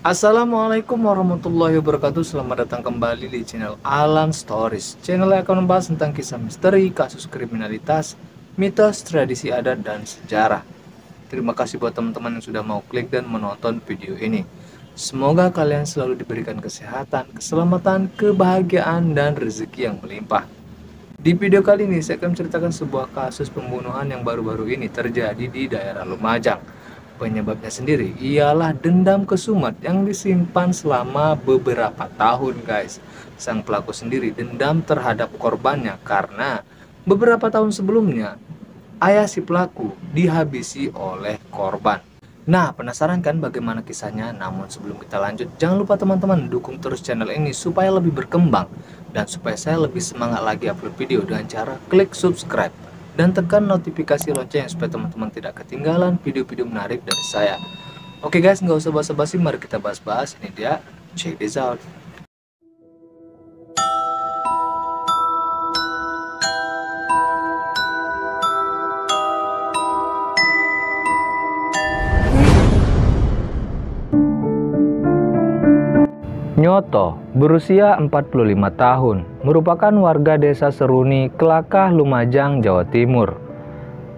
Assalamualaikum warahmatullahi wabarakatuh. Selamat datang kembali di channel Alan Stories, channel yang akan membahas tentang kisah misteri, kasus kriminalitas, mitos, tradisi adat, dan sejarah. Terima kasih buat teman-teman yang sudah mau klik dan menonton video ini. Semoga kalian selalu diberikan kesehatan, keselamatan, kebahagiaan, dan rezeki yang melimpah. Di video kali ini saya akan menceritakan sebuah kasus pembunuhan yang baru-baru ini terjadi di daerah Lumajang. Penyebabnya sendiri ialah dendam kesumat yang disimpan selama beberapa tahun, guys. Sang pelaku sendiri dendam terhadap korbannya karena beberapa tahun sebelumnya ayah si pelaku dihabisi oleh korban. Nah, penasaran kan bagaimana kisahnya? Namun sebelum kita lanjut, jangan lupa teman-teman dukung terus channel ini supaya lebih berkembang dan supaya saya lebih semangat lagi upload video dengan cara klik subscribe dan tekan notifikasi lonceng supaya teman-teman tidak ketinggalan video-video menarik dari saya. Oke guys, nggak usah basa-basi, mari kita bahas-bahas. Ini dia, check this out. Nyoto berusia 45 tahun, merupakan warga desa Seruni, Kelakah, Lumajang, Jawa Timur.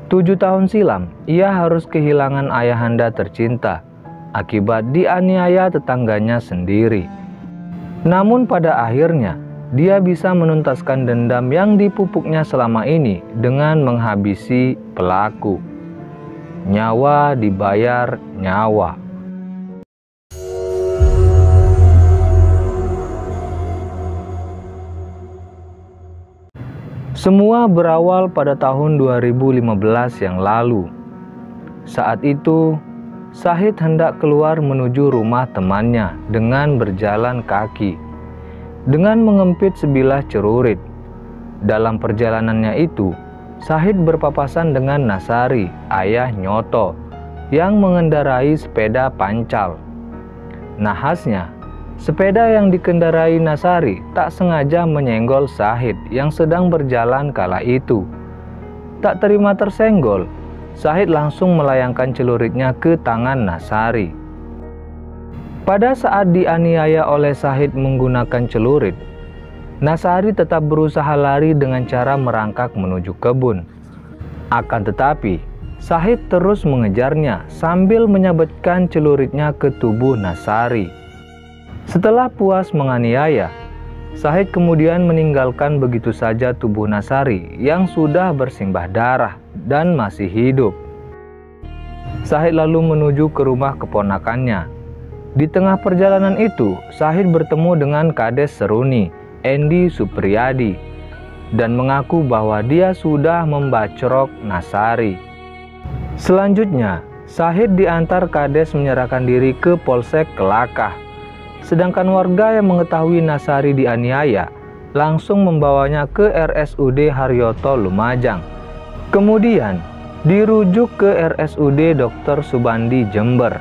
7 tahun silam, ia harus kehilangan ayahanda tercinta akibat dianiaya tetangganya sendiri. Namun pada akhirnya, dia bisa menuntaskan dendam yang dipupuknya selama ini dengan menghabisi pelaku. Nyawa dibayar nyawa. Semua berawal pada tahun 2015 yang lalu. Saat itu, Syahid hendak keluar menuju rumah temannya dengan berjalan kaki, dengan mengempit sebilah celurit. Dalam perjalanannya itu, Syahid berpapasan dengan Nasari, ayah Nyoto, yang mengendarai sepeda pancal. Nahasnya, sepeda yang dikendarai Nasari tak sengaja menyenggol Syahid yang sedang berjalan kala itu. Tak terima tersenggol, Syahid langsung melayangkan celuritnya ke tangan Nasari. Pada saat dianiaya oleh Syahid menggunakan celurit, Nasari tetap berusaha lari dengan cara merangkak menuju kebun. Akan tetapi, Syahid terus mengejarnya sambil menyabetkan celuritnya ke tubuh Nasari. Setelah puas menganiaya, Syahid kemudian meninggalkan begitu saja tubuh Nasari yang sudah bersimbah darah dan masih hidup. Syahid lalu menuju ke rumah keponakannya. Di tengah perjalanan itu, Syahid bertemu dengan Kades Seruni, Endi Supriyadi, dan mengaku bahwa dia sudah membacrok Nasari. Selanjutnya, Syahid diantar Kades menyerahkan diri ke Polsek Kelakah. Sedangkan warga yang mengetahui Nasari dianiaya langsung membawanya ke RSUD Haryoto Lumajang. Kemudian dirujuk ke RSUD Dr. Subandi Jember.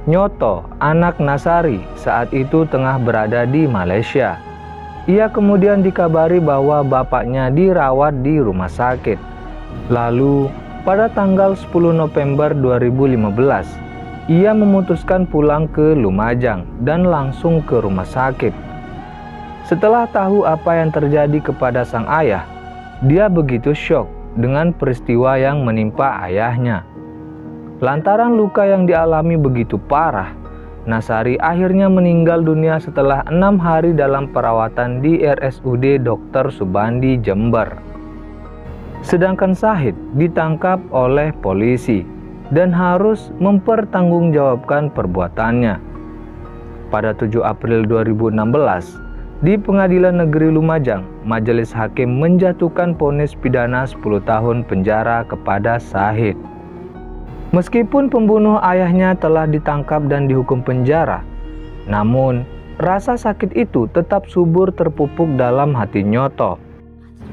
Nyoto, anak Nasari, saat itu tengah berada di Malaysia. Ia kemudian dikabari bahwa bapaknya dirawat di rumah sakit. Lalu pada tanggal 10 November 2015, ia memutuskan pulang ke Lumajang dan langsung ke rumah sakit. Setelah tahu apa yang terjadi kepada sang ayah, dia begitu syok dengan peristiwa yang menimpa ayahnya. Lantaran luka yang dialami begitu parah, Nasari akhirnya meninggal dunia setelah 6 hari dalam perawatan di RSUD Dr. Subandi Jember. Sedangkan Syahid ditangkap oleh polisi dan harus mempertanggungjawabkan perbuatannya. Pada 7 April 2016, di Pengadilan Negeri Lumajang, Majelis Hakim menjatuhkan vonis pidana 10 tahun penjara kepada Syahid. Meskipun pembunuh ayahnya telah ditangkap dan dihukum penjara, namun rasa sakit itu tetap subur terpupuk dalam hati Nyoto.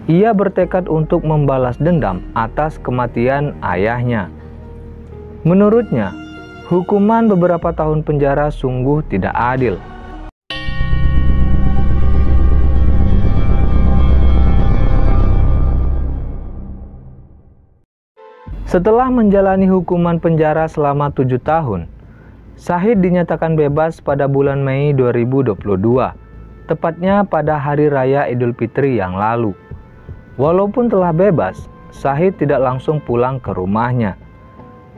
Ia bertekad untuk membalas dendam atas kematian ayahnya. Menurutnya, hukuman beberapa tahun penjara sungguh tidak adil. Setelah menjalani hukuman penjara selama 7 tahun, Syahid dinyatakan bebas pada bulan Mei 2022, tepatnya pada Hari Raya Idul Fitri yang lalu. Walaupun telah bebas, Syahid tidak langsung pulang ke rumahnya.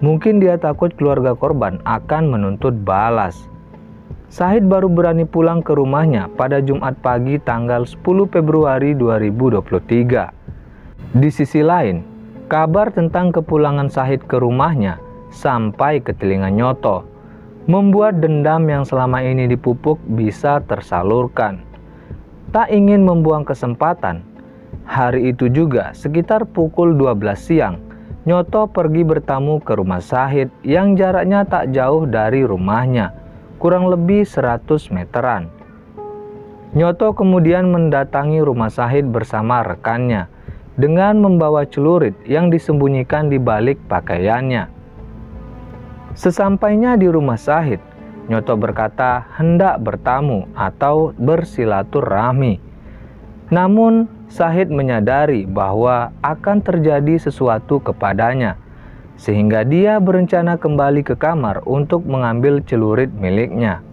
Mungkin dia takut keluarga korban akan menuntut balas. Syahid baru berani pulang ke rumahnya pada Jumat pagi tanggal 10 Februari 2023. Di sisi lain, kabar tentang kepulangan Syahid ke rumahnya sampai ke telinga Nyoto, membuat dendam yang selama ini dipupuk bisa tersalurkan. Tak ingin membuang kesempatan, hari itu juga sekitar pukul 12 siang, Nyoto pergi bertamu ke rumah Syahid yang jaraknya tak jauh dari rumahnya, kurang lebih 100 meteran. Nyoto kemudian mendatangi rumah Syahid bersama rekannya dengan membawa celurit yang disembunyikan di balik pakaiannya. Sesampainya di rumah Syahid, Nyoto berkata hendak bertamu atau bersilaturahmi. Namun, Syahid menyadari bahwa akan terjadi sesuatu kepadanya, sehingga dia berencana kembali ke kamar untuk mengambil celurit miliknya.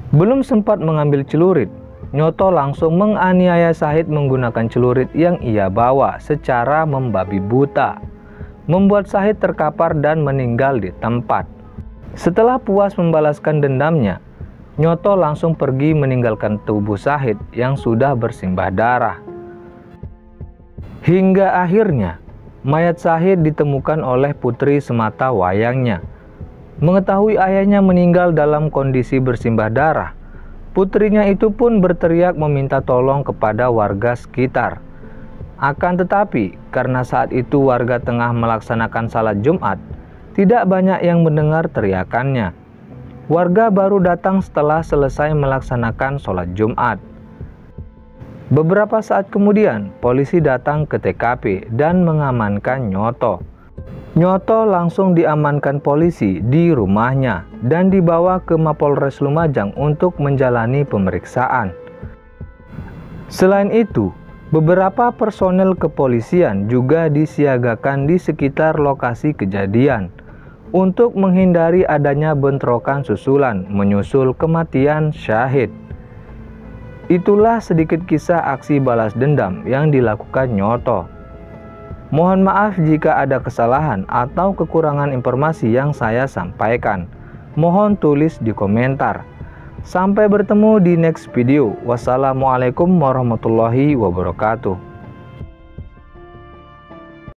Belum sempat mengambil celurit, Nyoto langsung menganiaya Syahid menggunakan celurit yang ia bawa secara membabi buta, membuat Syahid terkapar dan meninggal di tempat. Setelah puas membalaskan dendamnya, Nyoto langsung pergi meninggalkan tubuh Syahid yang sudah bersimbah darah. Hingga akhirnya, mayat Syahid ditemukan oleh putri semata wayangnya. Mengetahui ayahnya meninggal dalam kondisi bersimbah darah, putrinya itu pun berteriak meminta tolong kepada warga sekitar. Akan tetapi, karena saat itu warga tengah melaksanakan salat Jumat, tidak banyak yang mendengar teriakannya. Warga baru datang setelah selesai melaksanakan sholat Jumat. Beberapa saat kemudian, polisi datang ke TKP dan mengamankan Nyoto. Nyoto langsung diamankan polisi di rumahnya dan dibawa ke Mapolres Lumajang untuk menjalani pemeriksaan. Selain itu, beberapa personel kepolisian juga disiagakan di sekitar lokasi kejadian untuk menghindari adanya bentrokan susulan menyusul kematian Syahid. Itulah sedikit kisah aksi balas dendam yang dilakukan Nyoto. Mohon maaf jika ada kesalahan atau kekurangan informasi yang saya sampaikan. Mohon tulis di komentar. Sampai bertemu di next video. Wassalamualaikum warahmatullahi wabarakatuh.